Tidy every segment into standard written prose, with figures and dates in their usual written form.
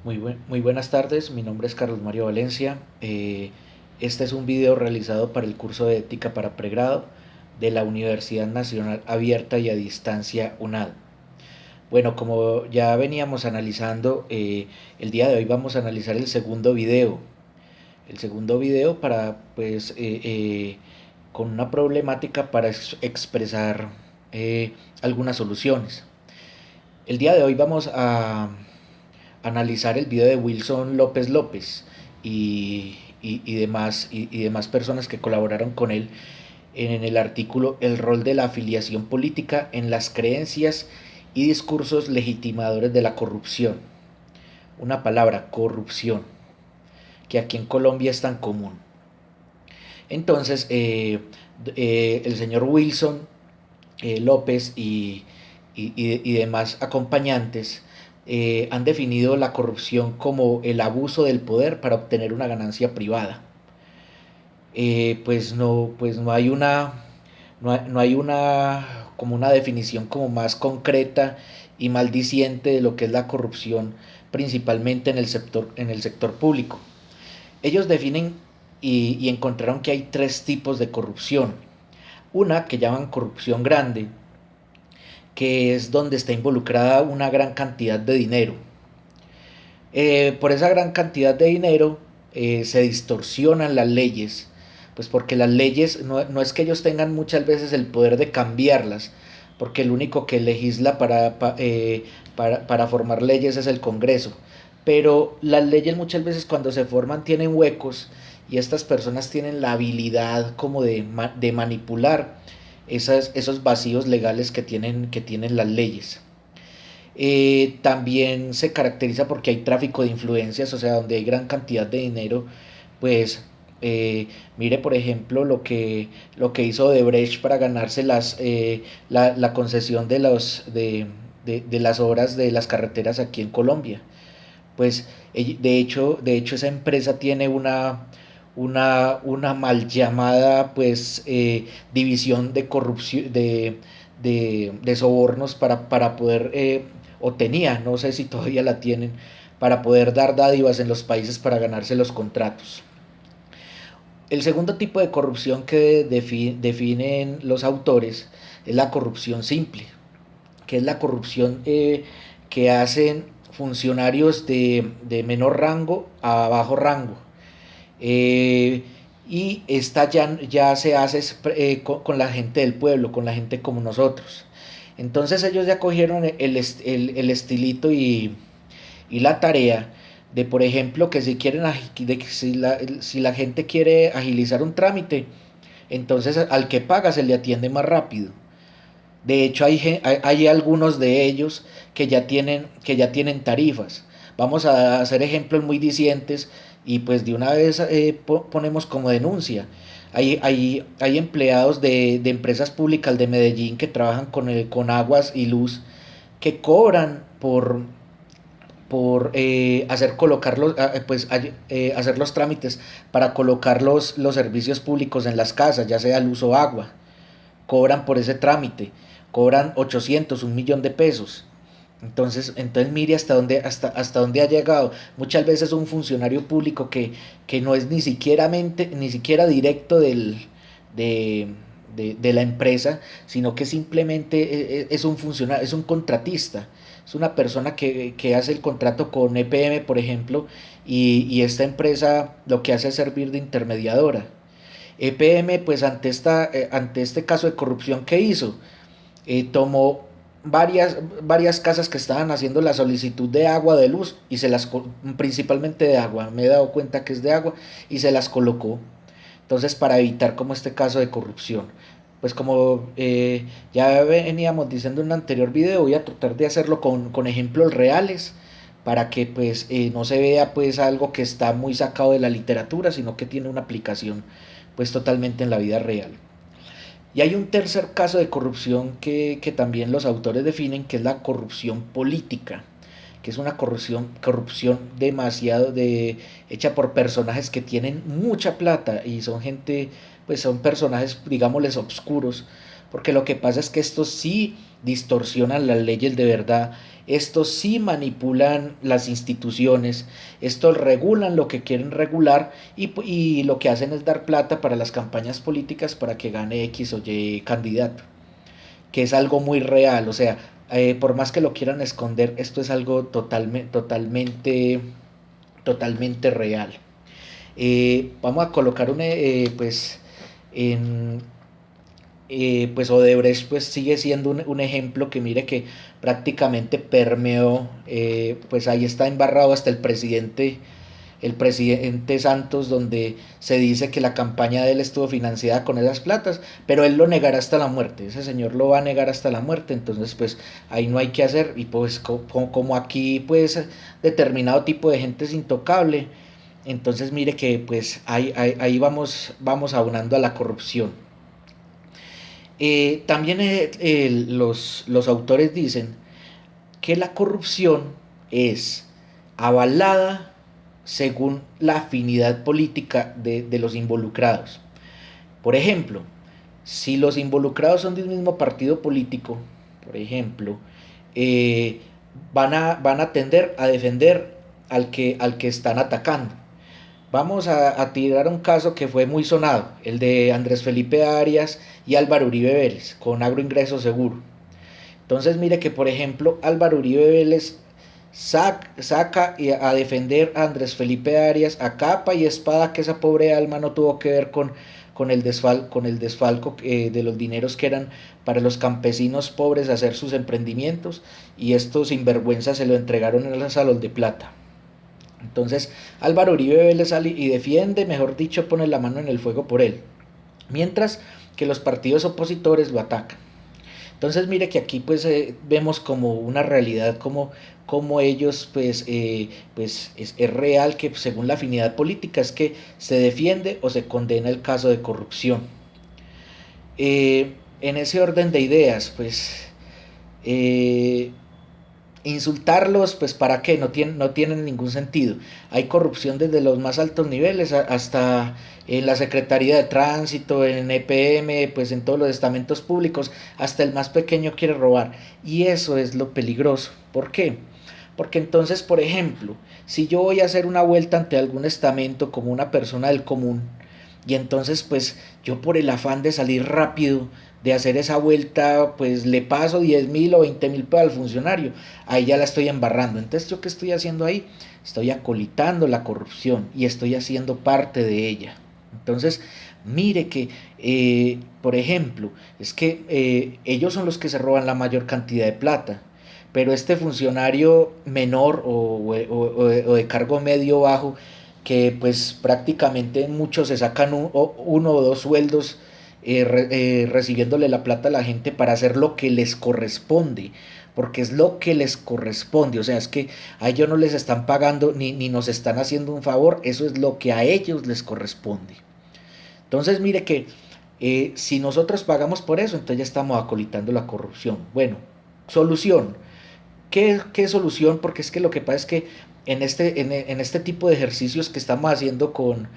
Muy buenas tardes, mi nombre es Carlos Mario Valencia. Este es un video realizado para el curso de Ética para Pregrado de la Universidad Nacional Abierta y a Distancia UNAD. Bueno, como ya veníamos analizando, el día de hoy vamos a analizar el segundo video. El segundo video para, con una problemática para expresar algunas soluciones. El día de hoy vamos a analizar el video de Wilson López López y demás personas que colaboraron con él en el artículo El rol de la afiliación política en las creencias y discursos legitimadores de la corrupción. Una palabra, corrupción, que aquí en Colombia es tan común. Entonces, el señor Wilson López y demás acompañantes han definido la corrupción como el abuso del poder para obtener una ganancia privada. Pues no hay no hay una como una definición como más concreta y maldiciente de lo que es la corrupción, principalmente en el sector público. Ellos definen y encontraron que hay tres tipos de corrupción. Una que llaman corrupción grande, que es donde está involucrada una gran cantidad de dinero. Por esa gran cantidad de dinero se distorsionan las leyes, pues porque las leyes no es que ellos tengan muchas veces el poder de cambiarlas, porque el único que legisla para formar leyes es el Congreso, pero las leyes muchas veces cuando se forman tienen huecos y estas personas tienen la habilidad como de manipular esos vacíos legales que tienen las leyes. También se caracteriza porque hay tráfico de influencias, o sea, donde hay gran cantidad de dinero, pues mire por ejemplo lo que hizo Odebrecht para ganarse la concesión de las obras de las carreteras aquí en Colombia. Pues de hecho esa empresa tiene una mal llamada pues división de corrupción de sobornos para poder o tenía, no sé si todavía la tienen, para poder dar dádivas en los países para ganarse los contratos. El segundo tipo de corrupción que definen los autores es la corrupción simple, que es la corrupción que hacen funcionarios de menor rango a bajo rango. Eh, y esta ya se hace con la gente del pueblo, con la gente como nosotros. Entonces ellos ya cogieron el estilito y la tarea de, por ejemplo, que si quieren, de que si la gente quiere agilizar un trámite, entonces al que paga se le atiende más rápido. De hecho, hay algunos de ellos que ya tienen tarifas. Vamos a hacer ejemplos muy dicientes y pues de una vez ponemos como denuncia. Hay empleados de empresas públicas de Medellín que trabajan con aguas y luz que cobran por hacer hacer los trámites para colocar los servicios públicos en las casas, ya sea luz o agua. Cobran por ese trámite, cobran 800, 1 millón de pesos. Entonces mire hasta dónde ha llegado. Muchas veces un funcionario público que no es ni siquiera directo de la empresa, sino que simplemente es un funcionario, es un contratista, es una persona que hace el contrato con EPM, por ejemplo, y esta empresa lo que hace es servir de intermediadora. EPM, pues ante este caso de corrupción que hizo, tomó varias casas que estaban haciendo la solicitud de agua, de luz, y principalmente de agua, me he dado cuenta que es de agua, y se las colocó. Entonces, para evitar como este caso de corrupción. Pues como ya veníamos diciendo en un anterior video, voy a tratar de hacerlo con ejemplos reales para que pues no se vea pues algo que está muy sacado de la literatura, sino que tiene una aplicación pues totalmente en la vida real. Y hay un tercer caso de corrupción que también los autores definen, que es la corrupción política, que es una corrupción hecha por personajes que tienen mucha plata y son gente, pues son personajes, digámosles, obscuros, porque lo que pasa es que estos sí distorsionan las leyes de verdad, estos sí manipulan las instituciones, estos regulan lo que quieren regular y lo que hacen es dar plata para las campañas políticas para que gane X o Y candidato, que es algo muy real, o sea, por más que lo quieran esconder, esto es algo totalmente real. Vamos a colocar pues en pues Odebrecht pues sigue siendo un ejemplo que mire que prácticamente permeó, pues ahí está embarrado hasta el presidente Santos, donde se dice que la campaña de él estuvo financiada con esas platas, pero él lo negará hasta la muerte, ese señor lo va a negar hasta la muerte, entonces pues ahí no hay que hacer, y pues como aquí pues determinado tipo de gente es intocable, entonces mire que pues ahí vamos aunando a la corrupción. También los autores dicen que la corrupción es avalada según la afinidad política de los involucrados. Por ejemplo, si los involucrados son de un mismo partido político, por ejemplo, eh, van a tender a defender al que están atacando. Vamos a tirar un caso que fue muy sonado, el de Andrés Felipe Arias y Álvaro Uribe Vélez, con agroingreso seguro. Entonces mire que, por ejemplo, Álvaro Uribe Vélez saca a defender a Andrés Felipe Arias a capa y espada que esa pobre alma no tuvo que ver con el desfalco de los dineros que eran para los campesinos pobres hacer sus emprendimientos, y estos sinvergüenzas se lo entregaron en el salón de plata. Entonces Álvaro Uribe Vélez sale y defiende, mejor dicho, pone la mano en el fuego por él, mientras que los partidos opositores lo atacan. Entonces mire que aquí pues vemos como una realidad, como ellos pues es real que según la afinidad política es que se defiende o se condena el caso de corrupción. En ese orden de ideas pues eh, insultarlos, pues para qué, no tienen ningún sentido. Hay corrupción desde los más altos niveles hasta en la Secretaría de Tránsito, en EPM, pues en todos los estamentos públicos, hasta el más pequeño quiere robar. Y eso es lo peligroso. ¿Por qué? Porque entonces, por ejemplo, si yo voy a hacer una vuelta ante algún estamento como una persona del común, y entonces pues yo por el afán de salir rápido, de hacer esa vuelta, pues le paso 10.000 o 20.000 pesos al funcionario, ahí ya la estoy embarrando. Entonces yo qué estoy haciendo ahí, estoy acolitando la corrupción y estoy haciendo parte de ella. Entonces mire que, por ejemplo, es que ellos son los que se roban la mayor cantidad de plata, pero este funcionario menor o de cargo medio bajo, que pues prácticamente muchos se sacan uno o dos sueldos recibiéndole la plata a la gente para hacer lo que les corresponde, porque es lo que les corresponde, o sea, es que a ellos no les están pagando ni nos están haciendo un favor, eso es lo que a ellos les corresponde. Entonces mire que si nosotros pagamos por eso, entonces ya estamos acolitando la corrupción. Bueno, solución. ¿Qué solución? Porque es que lo que pasa es que en este tipo de ejercicios que estamos haciendo con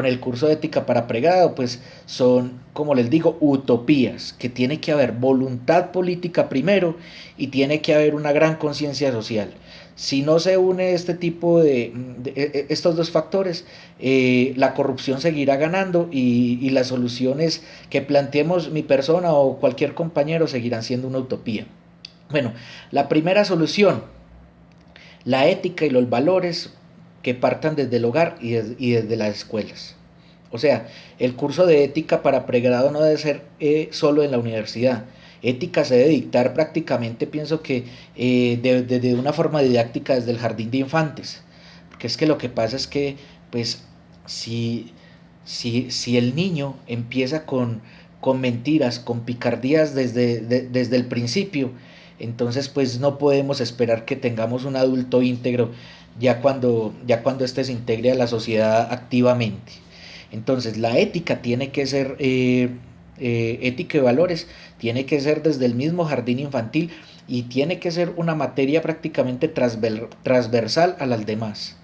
el curso de ética para pregrado, pues son, como les digo, utopías, que tiene que haber voluntad política primero y tiene que haber una gran conciencia social. Si no se une este tipo de estos dos factores, la corrupción seguirá ganando y las soluciones que planteemos mi persona o cualquier compañero seguirán siendo una utopía. Bueno, la primera solución, la ética y los valores que partan desde el hogar y desde las escuelas. O sea, el curso de ética para pregrado no debe ser solo en la universidad. Ética se debe dictar prácticamente, pienso que de una forma didáctica desde el jardín de infantes. Porque es que lo que pasa es que, pues, si el niño empieza con mentiras, con picardías desde el principio, entonces pues no podemos esperar que tengamos un adulto íntegro ya cuando éste se integre a la sociedad activamente. Entonces la ética tiene que ser, ética y valores, tiene que ser desde el mismo jardín infantil y tiene que ser una materia prácticamente transversal a las demás.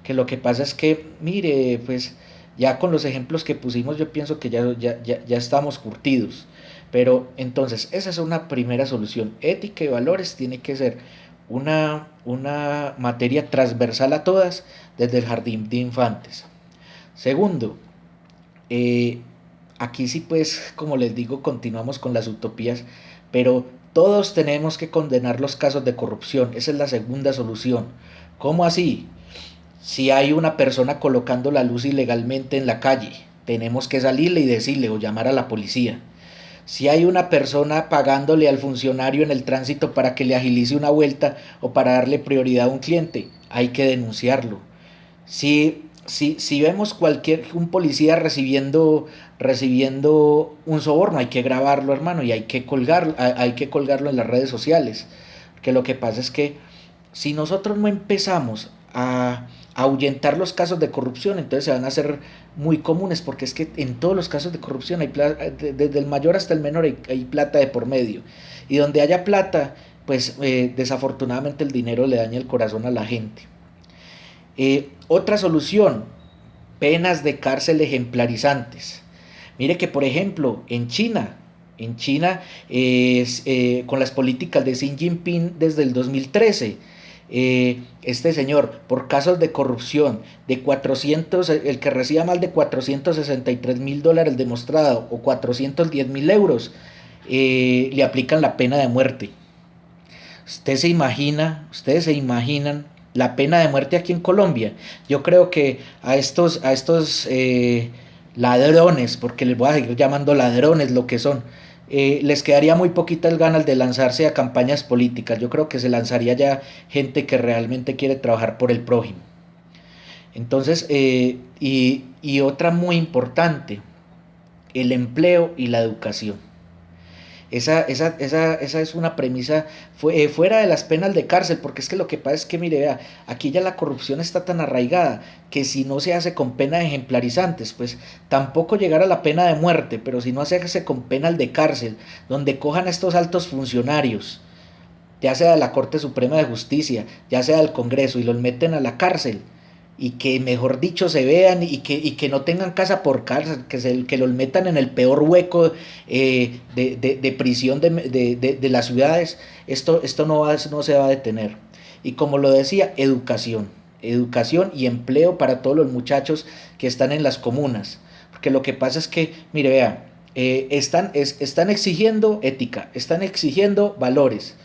Que lo que pasa es que, mire, pues ya con los ejemplos que pusimos yo pienso que ya estamos curtidos. Pero entonces, esa es una primera solución. Ética y valores tiene que ser una materia transversal a todas desde el jardín de infantes. Segundo, eh, aquí sí pues, como les digo, continuamos con las utopías, pero todos tenemos que condenar los casos de corrupción. Esa es la segunda solución. ¿Cómo así? Si hay una persona colocando la luz ilegalmente en la calle, tenemos que salirle y decirle o llamar a la policía. Si hay una persona pagándole al funcionario en el tránsito para que le agilice una vuelta o para darle prioridad a un cliente, hay que denunciarlo. Si vemos un policía recibiendo un soborno, hay que grabarlo, hermano, y hay que colgarlo en las redes sociales. Que lo que pasa es que si nosotros no empezamos a ahuyentar los casos de corrupción, entonces se van a hacer muy comunes, porque es que en todos los casos de corrupción hay desde el mayor hasta el menor hay plata de por medio. Y donde haya plata, pues desafortunadamente el dinero le daña el corazón a la gente. Otra solución, penas de cárcel ejemplarizantes. Mire que, por ejemplo, en China con las políticas de Xi Jinping desde el 2013, este señor, por casos de corrupción, el que reciba más de $463,000 demostrado o 410,000 euros, le aplican la pena de muerte. Ustedes se imaginan la pena de muerte aquí en Colombia. Yo creo que a estos ladrones, porque les voy a seguir llamando ladrones lo que son, les quedaría muy poquitas ganas de lanzarse a campañas políticas. Yo creo que se lanzaría ya gente que realmente quiere trabajar por el prójimo. Entonces, y otra muy importante, el empleo y la educación. Esa es una premisa fuera de las penas de cárcel, porque es que lo que pasa es que, mire, vea, aquí ya la corrupción está tan arraigada que si no se hace con penas ejemplarizantes, pues tampoco llegar a la pena de muerte, pero si no se hace con penas de cárcel, donde cojan a estos altos funcionarios, ya sea de la Corte Suprema de Justicia, ya sea del Congreso, y los meten a la cárcel, y que mejor dicho se vean y que no tengan casa por cárcel, que los metan en el peor hueco de prisión de las ciudades, esto no se va a detener. Y como lo decía, educación y empleo para todos los muchachos que están en las comunas, porque lo que pasa es que, mire, vea, están exigiendo ética, están exigiendo valores,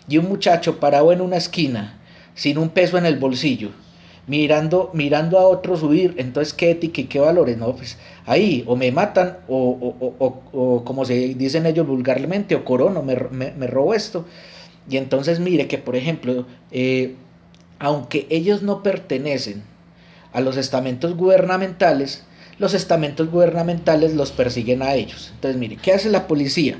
y un muchacho parado en una esquina, sin un peso en el bolsillo, mirando a otros subir, entonces qué ética y qué valores, no, pues ahí o me matan o como se dicen ellos vulgarmente, o corono, me robo esto. Y entonces mire que, por ejemplo, aunque ellos no pertenecen a los estamentos gubernamentales, los estamentos gubernamentales los persiguen a ellos. Entonces mire, ¿qué hace la policía?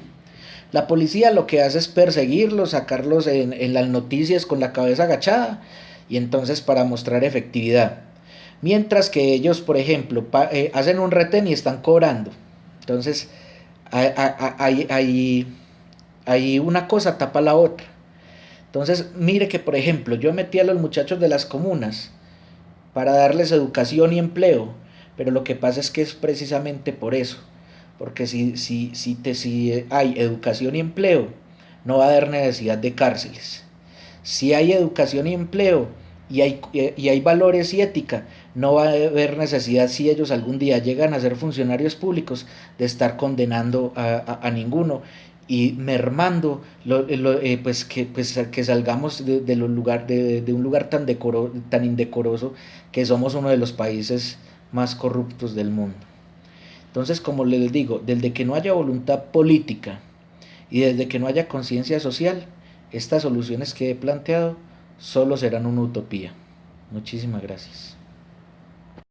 La policía lo que hace es perseguirlos, sacarlos en las noticias con la cabeza agachada, y entonces para mostrar efectividad. Mientras que ellos, por ejemplo, hacen un retén y están cobrando. Entonces, hay una cosa tapa la otra. Entonces, mire que, por ejemplo, yo metí a los muchachos de las comunas para darles educación y empleo, pero lo que pasa es que es precisamente por eso. Porque si hay educación y empleo, no va a haber necesidad de cárceles. Si hay educación y empleo y hay valores y ética, no va a haber necesidad, si ellos algún día llegan a ser funcionarios públicos, de estar condenando a ninguno y mermando que salgamos de un lugar tan indecoroso, que somos uno de los países más corruptos del mundo. Entonces, como les digo, desde que no haya voluntad política y desde que no haya conciencia social, estas soluciones que he planteado solo serán una utopía. Muchísimas gracias.